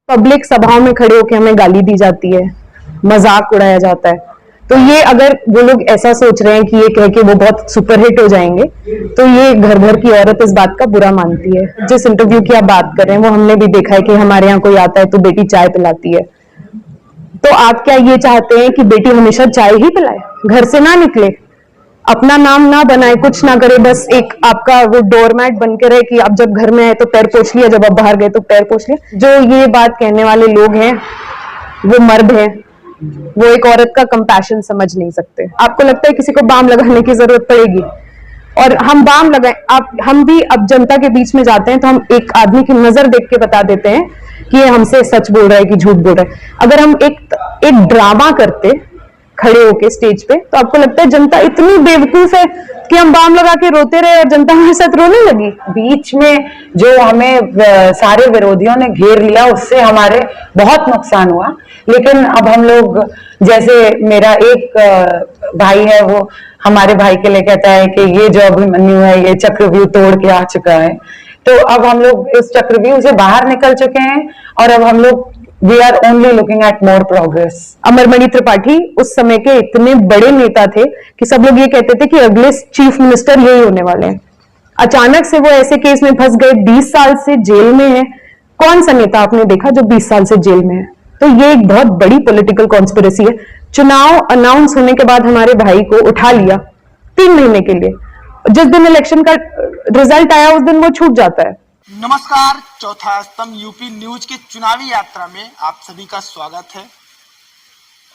Public सभाओं में खड़े होकर हमें गाली दी जाती है, मजाक उड़ाया जाता है। तो ये अगर वो लोग ऐसा सोच रहे हैं कि ये कह के वो बहुत सुपरहिट हो जाएंगे, तो ये घर घर की औरत इस बात का बुरा मानती है। जिस इंटरव्यू की आप बात कर रहे हैं वो हमने भी देखा है कि हमारे यहाँ कोई आता है तो बेटी चाय पिलाती है। तो आप क्या ये चाहते हैं कि बेटी हमेशा चाय ही पिलाए, घर से ना निकले, अपना नाम ना बनाए, कुछ ना करे, बस एक आपका वो डोरमैट बन के रहे कि आप जब घर में आए तो पैर पोंछ लिया, जब आप बाहर गए तो पैर पोंछ लिया। जो ये बात कहने वाले लोग हैं वो मर्द हैं, वो एक औरत का कंपैशन समझ नहीं सकते। आपको लगता है किसी को बाम लगाने की जरूरत पड़ेगी? और हम बाम लगाए, हम भी अब जनता के बीच में जाते हैं तो हम एक आदमी की नजर देख के बता देते हैं कि ये हमसे सच बोल रहा है कि झूठ बोल रहा है। अगर हम एक ड्रामा करते खड़े होके स्टेज पे, तो आपको लगता है जनता इतनी बेवकूफ है कि हम बाम लगा के रोते रहे और जनता हमारे साथ रोने लगी? बीच में जो हमें सारे विरोधियों ने घेर लिया उससे हमारे बहुत नुकसान हुआ। लेकिन अब हम लोग, जैसे मेरा एक भाई है, वो हमारे भाई के लिए कहता है कि ये जो अभिमन्यु है ये चक्रव्यूह तोड़ के आ चुका है। तो अब हम लोग इस चक्रव्यूह से बाहर निकल चुके हैं और अब हम लोग We are only looking at more progress. Amarmani Tripathi उस समय के इतने बड़े नेता थे कि सब लोग ये कहते थे कि अगले चीफ मिनिस्टर यही होने वाले हैं। अचानक से वो ऐसे केस में फंस गए, 20 साल से जेल में है। कौन सा नेता आपने देखा जो 20 साल से जेल में है? तो ये एक बहुत बड़ी पॉलिटिकल कॉन्स्पिरेसी है। चुनाव अनाउंस होने के बाद हमारे भाई को उठा लिया 3 महीने के लिए, जिस दिन इलेक्शन का रिजल्ट आया उस दिन वो छूट जाता है। नमस्कार, चौथा स्तंभ यूपी न्यूज के चुनावी यात्रा में आप सभी का स्वागत है।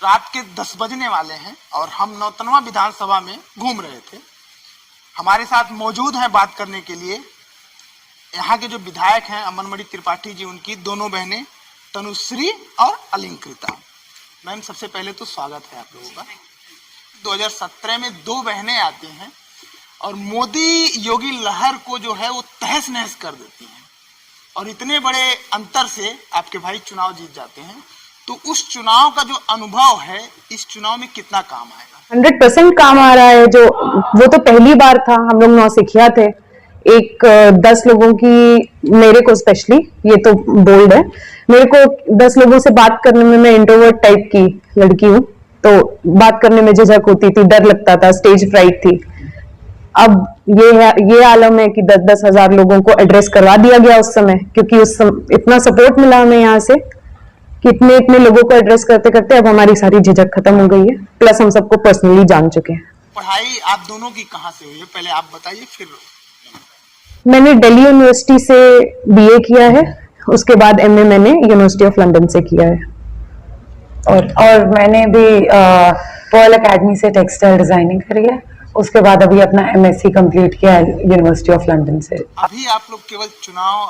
रात के 10 बजने वाले हैं और हम नौतनवा विधानसभा में घूम रहे थे। हमारे साथ मौजूद हैं बात करने के लिए यहाँ के जो विधायक हैं अमरमणि त्रिपाठी जी, उनकी दोनों बहनें तनुश्री और अलंकृता। मैम, सबसे पहले तो स्वागत है आप लोगों का। 2017 में 2 बहनें आती हैं और मोदी योगी लहर को जो है वो तहस नहस कर देती हैं और इतने बड़े अंतर से आपके भाई चुनाव जीत जाते हैं। तो उस चुनाव का जो अनुभव है, इस चुनाव में कितना काम आएगा? 100% काम आ रहा है। जो वो तो पहली बार था, हम लोग नौसिखिया थे। 10 लोगों की, मेरे को स्पेशली, ये तो बोल्ड है, मेरे को 10 लोगों से बात करने में, मैं इंट्रोवर्ट टाइप की लड़की हूँ, तो बात करने में झिझक होती थी, डर लगता था, स्टेज फ्राइट थी। अब ये आलम है कि 10-10 हजार लोगों को एड्रेस करवा दिया गया उस समय, क्योंकि इतना सपोर्ट मिला हमें यहाँ से कि इतने लोगों को एड्रेस करते करते अब हमारी सारी झिझक खत्म हो गई है। प्लस हम सबको पर्सनली जान चुके हैं। पढ़ाई आप दोनों की कहाँ से हुई है, पहले आप बताइए फिर। मैंने दिल्ली यूनिवर्सिटी से BA किया है, उसके बाद MA मैंने यूनिवर्सिटी ऑफ लंदन से किया है। और मैंने भी पर्ल एकेडमी से टेक्सटाइल डिजाइनिंग करी है। उसके बाद अभी अपना MSc कंप्लीट किया है यूनिवर्सिटी ऑफ लंदन से। अभी आप लोग केवल चुनाव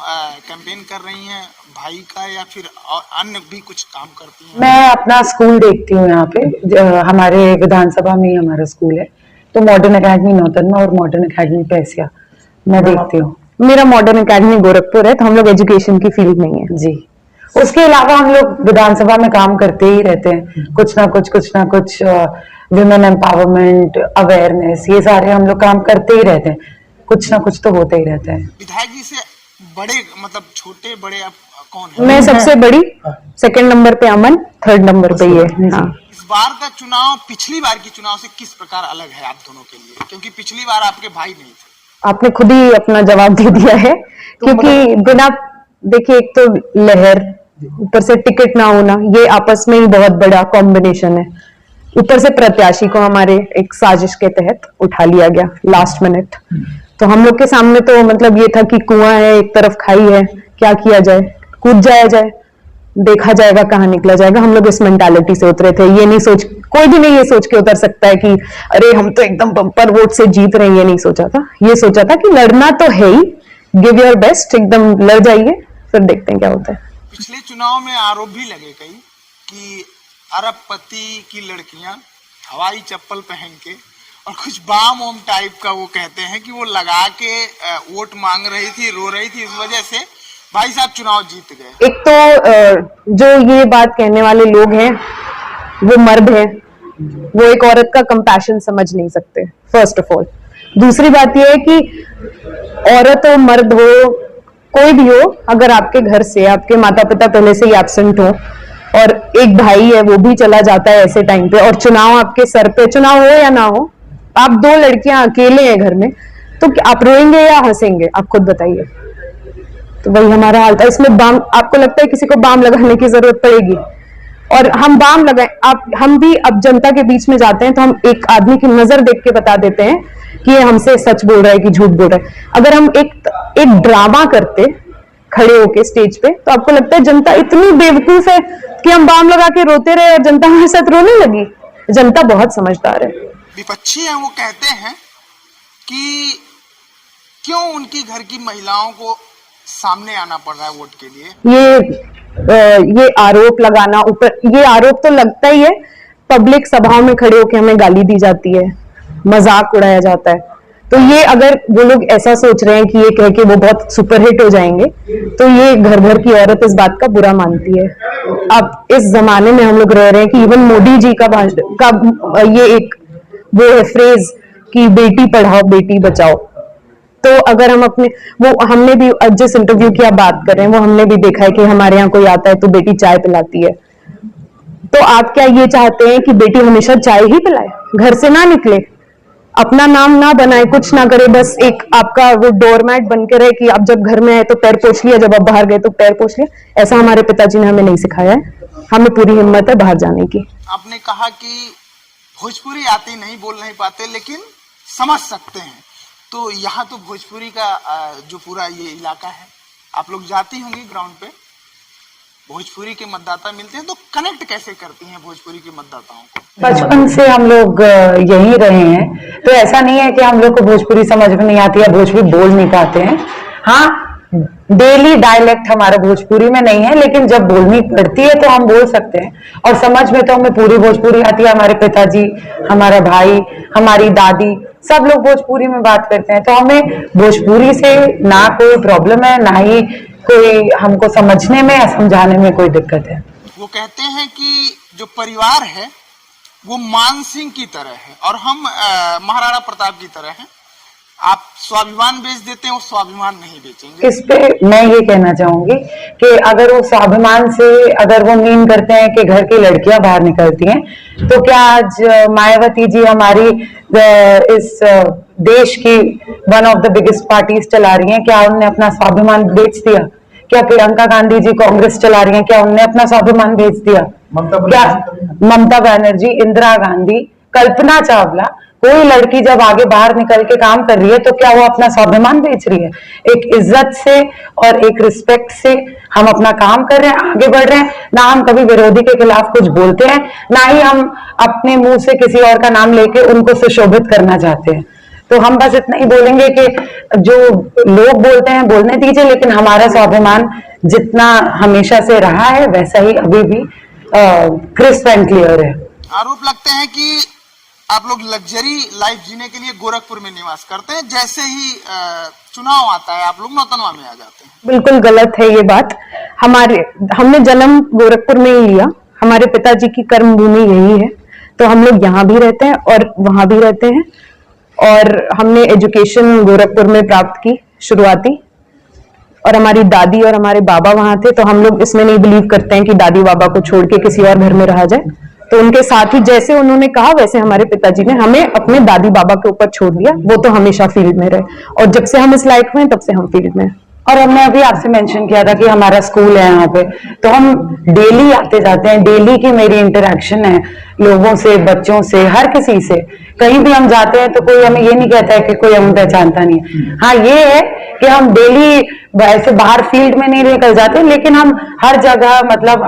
कैंपेन कर रही हैं भाई का, या फिर और अन्य भी कुछ काम करती हैं? मैं अपना स्कूल देखती हूँ यहाँ पे, हमारे विधानसभा में ही हमारा स्कूल है, तो मॉडर्न एकेडमी नौतनवा और मॉडर्न एकेडमी पैसिया मैं देखती हूँ। मेरा मॉडर्न एकेडमी गोरखपुर है, तो हम लोग एजुकेशन की फील्ड में है जी। उसके अलावा हम लोग विधानसभा में काम करते ही रहते हैं, कुछ ना कुछ विमेन एम्पावरमेंट, अवेयरनेस, ये सारे हम लोग काम करते ही रहते हैं, कुछ ना कुछ तो होता ही रहता है। विधायक जी से बड़े, मतलब छोटे बड़े, आप कौन है? मैं सबसे बड़ी, 2nd नंबर पे अमन, 3rd नंबर पे ये। हाँ। इस बार का चुनाव पिछली बार की चुनाव से किस प्रकार अलग है आप दोनों के लिए? क्योंकि पिछली बार आपके भाई नहीं थे। आपने खुद ही अपना जवाब दे दिया है, क्योंकि बिना, देखिए, एक तो लहर, ऊपर से टिकट ना होना, ये आपस में ही बहुत बड़ा कॉम्बिनेशन है। ऊपर से प्रत्याशी को हमारे एक साजिश के तहत उठा लिया गया लास्ट मिनट। तो हम लोग के सामने तो मतलब ये था कि कुआं है, एक तरफ खाई है, क्या किया जाए, कूद जाया जाए, देखा जाएगा कहाँ निकला जाएगा। हम लोग इस मेंटालिटी से उतरे थे। ये नहीं सोच, कोई भी नहीं ये सोच के उतर सकता है कि अरे हम तो एकदम बम्पर वोट से जीत रहे हैं। ये नहीं सोचा था, ये सोचा था कि लड़ना तो है ही, गिव योर बेस्ट, एकदम लड़ जाइए, फिर देखते हैं क्या होता है। पिछले चुनाव में आरोप भी लगे कई कि अरबपति की लड़कियां हवाई चप्पल पहन के और कुछ बाम ओम टाइप का, वो कहते हैं कि वो लगा के वोट मांग रही थी, रो रही थी, इस वजह से भाई साहब चुनाव जीत गए। एक तो जो ये बात कहने वाले लोग हैं वो मर्द हैं, वो एक औरत का कंपैशन समझ नहीं सकते, फर्स्ट ऑफ ऑल। दूसरी बात यह है कि औरत हो मर्द हो, कोई भी हो, अगर आपके घर से आपके माता पिता पहले से ही एब्सेंट हो और एक भाई है वो भी चला जाता है ऐसे टाइम पे, और चुनाव आपके सर पे, चुनाव हो या ना हो, आप दो लड़कियां अकेले हैं घर में, तो आप रोएंगे या हंसेंगे? आप खुद बताइए। तो वही हमारा हाल था। इसमें बाम, आपको लगता है किसी को बाम लगाने की जरूरत पड़ेगी? और हम बाम लगाए, हम भी अब जनता के बीच में जाते हैं तो हम एक आदमी की नजर देख के बता देते हैं कि ये हमसे सच बोल रहा है कि झूठ बोल रहा है। अगर हम एक ड्रामा करते खड़े होके स्टेज पे, तो आपको लगता है जनता इतनी बेवकूफ है कि हम बाम लगा के रोते रहे और जनता हमारे साथ रोने लगी? जनता बहुत समझदार है। विपक्षी हैं, वो कहते हैं कि क्यों उनकी घर की महिलाओं को सामने आना पड़ रहा है वोट के लिए। ये आरोप लगाना ऊपर, ये आरोप तो लगता ही है। पब्लिक सभाओं में खड़े होकर हमें गाली दी जाती है, मजाक उड़ाया जाता है। तो ये अगर वो लोग ऐसा सोच रहे हैं कि ये कह के वो बहुत सुपरहिट हो जाएंगे, तो ये घर घर की औरत इस बात का बुरा मानती है। अब इस जमाने में हम लोग रह रहे हैं कि इवन मोदी जी का ये एक वो है फ्रेज कि बेटी पढ़ाओ बेटी बचाओ। तो अगर हम अपने, वो हमने भी जिस इंटरव्यू की आप बात कर रहे हैं वो हमने भी देखा है कि हमारे यहाँ कोई आता है तो बेटी चाय पिलाती है। तो आप क्या ये चाहते हैं कि बेटी हमेशा चाय ही पिलाए, घर से ना निकले, अपना नाम ना बनाए, कुछ ना करे, बस एक आपका वो डोरमैट बन के रहे कि आप जब घर में आए तो पैर पोंछ लिया, जब आप बाहर गए तो पैर पोंछ लिया? ऐसा हमारे पिताजी ने हमें नहीं सिखाया है। हमें पूरी हिम्मत है बाहर जाने की। आपने कहा कि भोजपुरी आती नहीं, बोल नहीं पाते, लेकिन समझ सकते हैं। तो यहाँ तो भोजपुरी का जो पूरा ये इलाका है, आप लोग जाती होंगी ग्राउंड पे, भोजपुरी के मतदाता मिलते हैं, तो कनेक्ट कैसे करती हैं भोजपुरी के मतदाताओं को? बचपन से हम लोग यहीं रहे हैं, तो ऐसा नहीं है कि हम लोग को भोजपुरी समझ में नहीं आती या भोजपुरी बोल नहीं पाते हैं। हाँ, डेली डायलेक्ट हमारा भोजपुरी में नहीं है, लेकिन जब बोलनी पड़ती है तो हम बोल सकते हैं, और समझ में तो हमें पूरी भोजपुरी आती है। हमारे पिताजी, हमारा भाई, हमारी दादी, सब लोग भोजपुरी में बात करते हैं, तो हमें भोजपुरी से ना कोई प्रॉब्लम है, ना ही कोई हमको समझने में या समझाने में कोई दिक्कत है। वो कहते हैं कि जो परिवार है वो मान सिंह की तरह है और हम महाराणा प्रताप की तरह हैं। आप स्वाभिमान बेच देते हैं, वो स्वाभिमान नहीं बेचेंगे। इस पे मैं ये कहना चाहूंगी कि अगर वो स्वाभिमान से अगर वो मीन करते हैं कि घर की लड़कियां बाहर निकलती हैं, तो क्या आज मायावती जी हमारी इस देश की one of the biggest parties चला रही हैं, क्या उनने अपना स्वाभिमान बेच दिया? क्या प्रियंका गांधी जी कांग्रेस चला रही हैं, क्या उनने अपना स्वाभिमान बेच दिया? क्या ममता बनर्जी, इंदिरा गांधी, कल्पना चावला, कोई लड़की जब आगे बाहर निकल के काम कर रही है तो क्या वो अपना स्वाभिमान बेच रही है? एक इज्जत से और एक रिस्पेक्ट से हम अपना काम कर रहे हैं, आगे बढ़ रहे हैं। ना हम कभी विरोधी के खिलाफ कुछ बोलते हैं, ना ही हम अपने मुंह से किसी और का नाम लेके उनको सुशोभित करना चाहते हैं। तो हम बस इतना ही बोलेंगे कि जो लोग बोलते हैं बोलने दीजिए, लेकिन हमारा स्वाभिमान जितना हमेशा से रहा है वैसा ही अभी भी क्रिस्प एंड क्लियर है। आरोप लगते हैं कि आप लोग लग्जरी लाइफ जीने के लिए गोरखपुर में निवास करते हैं, जैसे ही चुनाव आता है आप लोग नौतनवा में आ जाते हैं। बिल्कुल गलत है ये बात। हमने जन्म गोरखपुर में ही लिया, हमारे पिताजी की कर्म भूमि यही है, तो हम लोग यहाँ भी रहते हैं और वहां भी रहते हैं। और हमने एजुकेशन गोरखपुर में प्राप्त की शुरुआती, और हमारी दादी और हमारे बाबा वहां थे, तो हम लोग इसमें नहीं बिलीव करते हैं कि दादी बाबा को छोड़ के किसी और घर में रहा जाए। तो उनके साथ ही जैसे उन्होंने कहा वैसे हमारे पिताजी ने हमें अपने दादी बाबा के ऊपर छोड़ दिया। वो तो हमेशा फील्ड में रहे, और जब से हम इस लाइफ में तब से हम फील्ड में। और हमने अभी आपसे मेंशन किया था कि हमारा स्कूल है यहाँ पे, तो हम डेली आते जाते हैं, डेली की मेरी इंटरेक्शन है लोगों से, बच्चों से, हर किसी से। कहीं भी हम जाते हैं तो कोई हमें ये नहीं कहता है कि कोई हमें पहचानता नहीं है। हाँ, ये है कि हम डेली ऐसे बाहर फील्ड में नहीं निकल जाते, लेकिन हम हर जगह, मतलब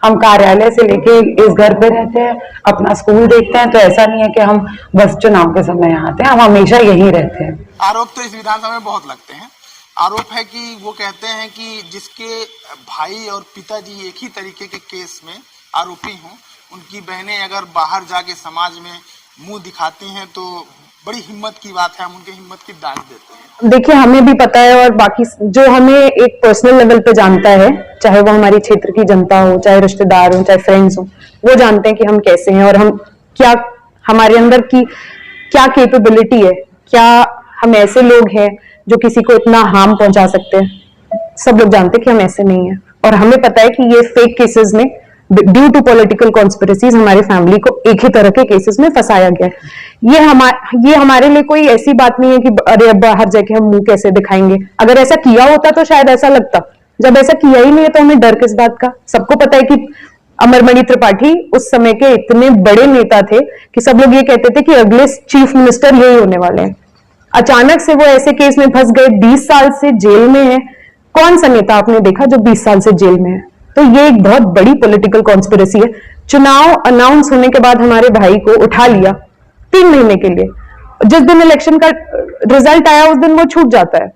हम कार्यालय से लेके इस घर पे रहते हैं, अपना स्कूल देखते हैं। तो ऐसा नहीं है कि हम बस चुनाव के समय यहाँ आते हैं, हम हमेशा यहीं रहते हैं। आरोप तो इस विधानसभा में बहुत लगते हैं। आरोप है कि वो कहते हैं कि जिसके भाई और पिताजी एक ही तरीके के केस में आरोपी हों, उनकी बहनें अगर बाहर जाके समाज में मुंह दिखाती हैं तो बड़ी हिम्मत की बात है, हम उनके हिम्मत की दाद देते हैं। देखिए, हमें भी पता है, और बाकी जो हमें एक पर्सनल लेवल पे जानता है, चाहे वो हमारी क्षेत्र की जनता हो, चाहे रिश्तेदार हो, चाहे फ्रेंड्स हो, वो जानते हैं कि हम कैसे हैं और हम क्या, हमारे अंदर की क्या कैपेबिलिटी है, क्या हम ऐसे लोग हैं जो किसी को इतना हार्म पहुंचा सकते हैं। सब लोग जानते हैं कि हम ऐसे नहीं है, और हमें पता है कि ये फेक केसेस में ड्यू टू पॉलिटिकल कॉन्स्पिरेसीज हमारी फैमिली को एक ही तरह के केसेस में फंसाया गया है। ये हमारे लिए कोई ऐसी बात नहीं है कि अरे अब बाहर जाके हम मुंह कैसे दिखाएंगे। अगर ऐसा किया होता तो शायद ऐसा लगता, जब ऐसा किया ही नहीं है तो हमें डर किस बात का। सबको पता है कि अमरमणि त्रिपाठी उस समय के इतने बड़े नेता थे कि सब लोग ये कहते थे कि अगले चीफ मिनिस्टर यही होने वाले हैं। अचानक से वो ऐसे केस में फंस गए, 20 साल से जेल में है। कौन सा नेता आपने देखा जो 20 साल से जेल में है? तो ये एक बहुत बड़ी पॉलिटिकल कॉन्स्पिरेसी है। चुनाव अनाउंस होने के बाद हमारे भाई को उठा लिया 3 महीने के लिए, जिस दिन इलेक्शन का रिजल्ट आया उस दिन वो छूट जाता है।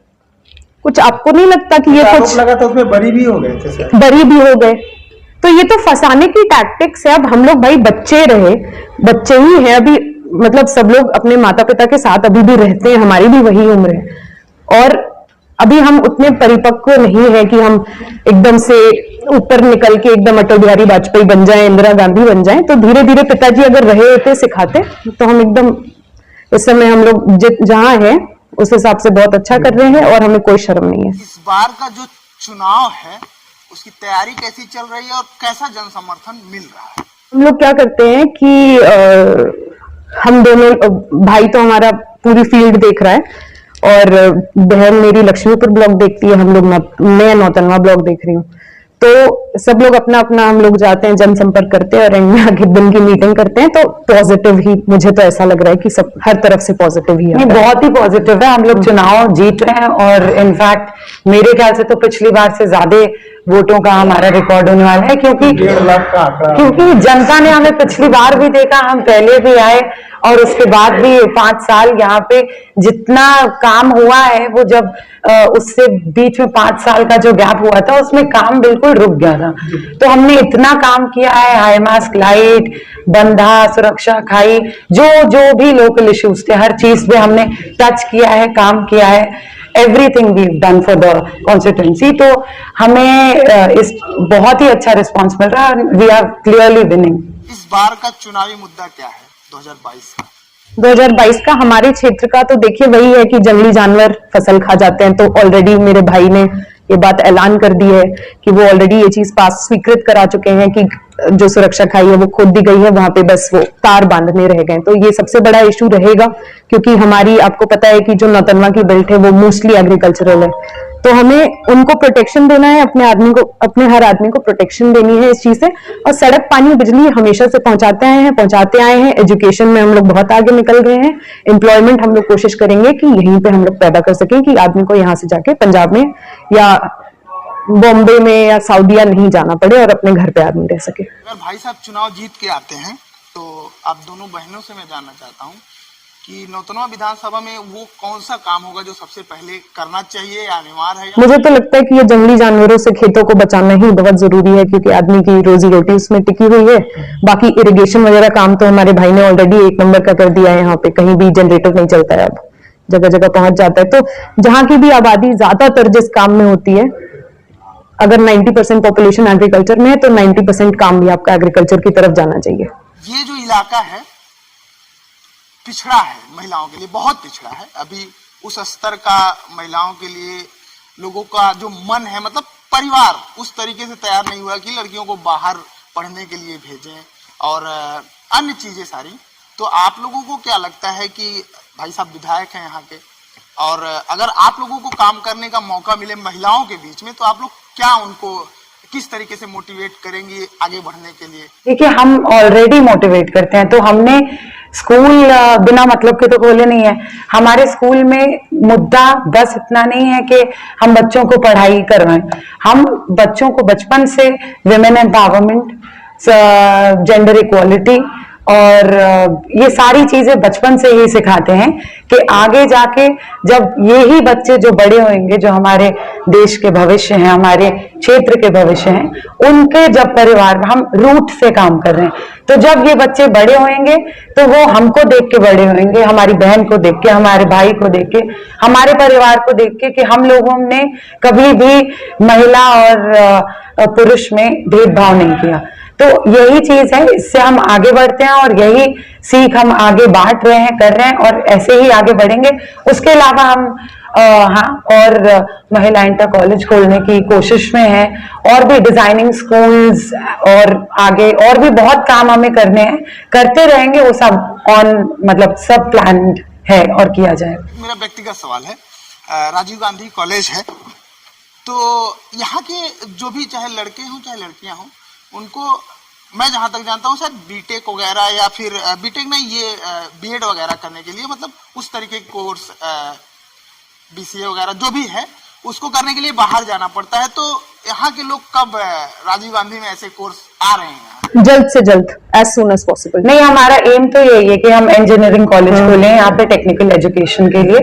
कुछ आपको नहीं लगता कि ये कुछ लगा था उसमें बरी भी हो गए थे सर? बरी भी हो गए, तो ये तो फंसाने की टैक्टिक्स है। अब हम लोग भाई बच्चे रहे, बच्चे ही हैं अभी, मतलब सब लोग अपने माता पिता के साथ अभी भी रहते हैं, हमारी भी वही उम्र है, और अभी हम उतने परिपक्व नहीं है कि हम एकदम से ऊपर निकल के एकदम अटल बिहारी वाजपेयी बन जाएं, इंदिरा गांधी बन जाएं। तो धीरे धीरे पिताजी अगर रहे होते सिखाते तो हम एकदम, इस समय हम लोग जहां हैं उस हिसाब से बहुत अच्छा कर रहे हैं और हमें कोई शर्म नहीं है। इस बार का जो चुनाव है उसकी तैयारी कैसी चल रही है और कैसा जन समर्थन मिल रहा है? हम लोग क्या करते हैं कि हम दोनों, भाई तो हमारा पूरी फील्ड देख रहा है और बहन मेरी लक्ष्मीपुर ब्लॉक देखती है, हम लोग मैं नौतनवा ब्लॉक देख रही हूँ। तो सब लोग अपना अपना हम लोग जाते हैं, जनसंपर्क करते हैं और एंड में आगे दिन की मीटिंग करते हैं। तो पॉजिटिव ही, मुझे तो ऐसा लग रहा है कि सब हर तरफ से पॉजिटिव ही है। बहुत ही पॉजिटिव है। हम लोग चुनाव जीत रहे हैं और इनफैक्ट मेरे ख्याल से तो पिछली बार से ज्यादा वोटों का हमारा रिकॉर्ड होने वाला है, क्योंकि 1.5 लाख का आंकड़ा, क्योंकि जनता ने हमें पिछली बार भी देखा, हम पहले भी आए और उसके बाद भी 5 साल यहाँ पे जितना काम हुआ है वो जब उससे बीच में 5 साल का जो गैप हुआ था उसमें काम बिल्कुल रुक गया था। तो हमने इतना काम किया है, हाई मास्क लाइट, बंधा, सुरक्षा खाई, जो भी लोकल इश्यूज थे हर चीज पे हमने टच किया है, काम किया है। Everything we done for the constituency. तो हमें इस बहुत ही अच्छा रिस्पॉन्स मिल रहा है, वी आर क्लियरली विनिंग। इस बार का चुनावी मुद्दा क्या है 2022 का? 2022 का हमारे क्षेत्र का तो देखिए वही है कि जंगली जानवर फसल खा जाते हैं। तो ऑलरेडी मेरे भाई ने ये बात ऐलान कर दी है कि वो ऑलरेडी ये चीज पास स्वीकृत करा चुके हैं कि जो सुरक्षा खाई है वो खोद दी गई है, वहां पे बस वो तार बांधने रह गए। तो ये सबसे बड़ा इशू रहेगा, क्योंकि हमारी, आपको पता है कि जो नौतनवा की बेल्ट है वो मोस्टली एग्रीकल्चरल है। तो हमें उनको प्रोटेक्शन देना है, अपने आदमी को, अपने हर आदमी को प्रोटेक्शन देनी है इस चीज से। और सड़क, पानी, बिजली हमेशा से पहुंचाते आए हैं। एजुकेशन में हम लोग बहुत आगे निकल गए हैं। एम्प्लॉयमेंट हम लोग कोशिश करेंगे कि यहीं पे हम लोग पैदा कर सकें, कि आदमी को यहाँ से जाके पंजाब में या बॉम्बे में या सऊदीया नहीं जाना पड़े और अपने घर पे आदमी रह सके। अगर भाई साहब चुनाव जीत के आते हैं तो आप दोनों बहनों से मैं जानना चाहता हूँ कि नौतनवा विधानसभा में वो कौन सा काम होगा जो सबसे पहले करना चाहिए या अनिवार्य है? मुझे तो लगता है कि ये जंगली जानवरों से खेतों को बचाना ही बहुत जरूरी है, क्योंकि आदमी की रोजी रोटी उसमें टिकी हुई है। बाकी इरिगेशन वगैरह काम तो हमारे भाई ने ऑलरेडी 1 नंबर का कर दिया है। यहाँ पे कहीं भी जनरेटर नहीं चलता है, अब जगह जगह पहुंच जाता है। तो जहां की भी आबादी ज्यादातर जिस काम में होती है, अगर 90% पॉपुलेशन एग्रीकल्चर में है तो 90% काम भी आपका एग्रीकल्चर की तरफ जाना चाहिए। ये जो इलाका है पिछड़ा है, महिलाओं के लिए बहुत पिछड़ा है। अभी उस स्तर का महिलाओं के लिए लोगों का जो मन है, मतलब परिवार उस तरीके से तैयार नहीं हुआ कि लड़कियों को बाहर पढ़ने के लिए भेजें और अन्य चीजें सारी। तो आप लोगों को क्या लगता है कि भाई साहब विधायक हैं यहाँ के, और अगर आप लोगों को काम करने का मौका मिले महिलाओं के बीच में, तो आप लोग क्या उनको किस तरीके से मोटिवेट करेंगे आगे बढ़ने के लिए? देखिए, हम ऑलरेडी मोटिवेट करते हैं। तो हमने स्कूल बिना मतलब के तो खोले नहीं है। हमारे स्कूल में मुद्दा बस इतना नहीं है कि हम बच्चों को पढ़ाई करवाएं, हम बच्चों को बचपन से विमेन एम्पावरमेंट, जेंडर इक्वालिटी और ये सारी चीजें बचपन से ही सिखाते हैं कि आगे जाके जब यही बच्चे जो बड़े होंगे, जो हमारे देश के भविष्य हैं, हमारे क्षेत्र के भविष्य हैं, उनके जब परिवार, हम रूट से काम कर रहे हैं, तो जब ये बच्चे बड़े होंगे तो वो हमको देख के बड़े होंगे, हमारी बहन को देख के, हमारे भाई को देख के, हमारे परिवार को देख के, कि हम लोगों ने कभी भी महिला और पुरुष में भेदभाव नहीं किया। तो यही चीज है, इससे हम आगे बढ़ते हैं और यही सीख हम आगे बांट रहे हैं, कर रहे हैं और ऐसे ही आगे बढ़ेंगे। उसके अलावा हम हाँ, और महिला इंटर कॉलेज खोलने की कोशिश में है, और भी डिजाइनिंग स्कूल्स, और आगे और भी बहुत काम हमें करने हैं, करते रहेंगे वो सब मतलब सब प्लान्ड है और किया जाएगा। मेरा व्यक्तिगत सवाल है, राजीव गांधी कॉलेज है, तो यहाँ के जो भी चाहे लड़के हों चाहे लड़कियां हों, उनको मैं जहां तक जानता हूँ शायद बीटेक वगैरह या फिर बीटेक नहीं, ये बीएड वगैरह करने के लिए, मतलब उस तरीके के कोर्स, बीसीए वगैरह जो भी है, उसको करने के लिए बाहर जाना पड़ता है। तो यहाँ के लोग कब राजीव गांधी में ऐसे कोर्स आ रहे हैं? जल्द से जल्द, एज सुन एज पॉसिबल। नहीं, हमारा एम तो यही है कि हम इंजीनियरिंग कॉलेज खोलें यहाँ पे टेक्निकल एजुकेशन के लिए।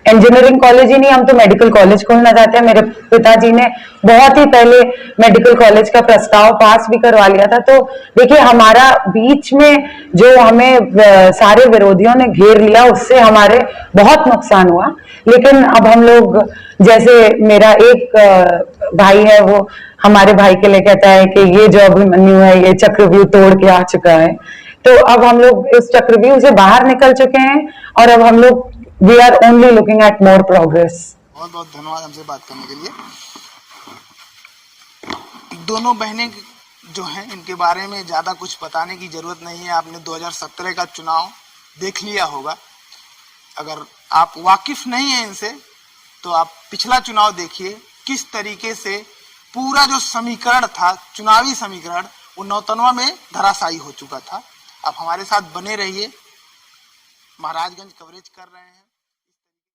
इंजीनियरिंग कॉलेज ही नहीं, हम तो मेडिकल कॉलेज खोलना चाहते हैं। मेरे पिताजी ने बहुत ही पहले मेडिकल कॉलेज का प्रस्ताव पास भी करवा लिया था। तो देखिए, हमारा बीच में जो हमें सारे विरोधियों ने घेर लिया, उससे हमारे बहुत नुकसान हुआ। लेकिन अब हम लोग, जैसे मेरा एक भाई है, वो हमारे भाई के लिए कहता है कि ये जो अभिमन्यु है ये चक्रव्यूह तोड़ के आ चुका है। तो अब हम लोग इस चक्रव्यूह से बाहर निकल चुके हैं, और अब हम लोग we are only looking at more progress. बहुत बहुत धन्यवाद हमसे बात करने के लिए। दोनों बहनें जो हैं, इनके बारे में ज्यादा कुछ बताने की जरूरत नहीं है। आपने 2017 का चुनाव देख लिया होगा। अगर आप वाकिफ नहीं है इनसे, तो आप पिछला चुनाव देखिए, किस तरीके से पूरा जो समीकरण था, चुनावी समीकरण, वो नौतनवा में धराशायी हो चुका था। आप हमारे साथ बने रहिए, महाराजगंज कवरेज कर रहे हैं।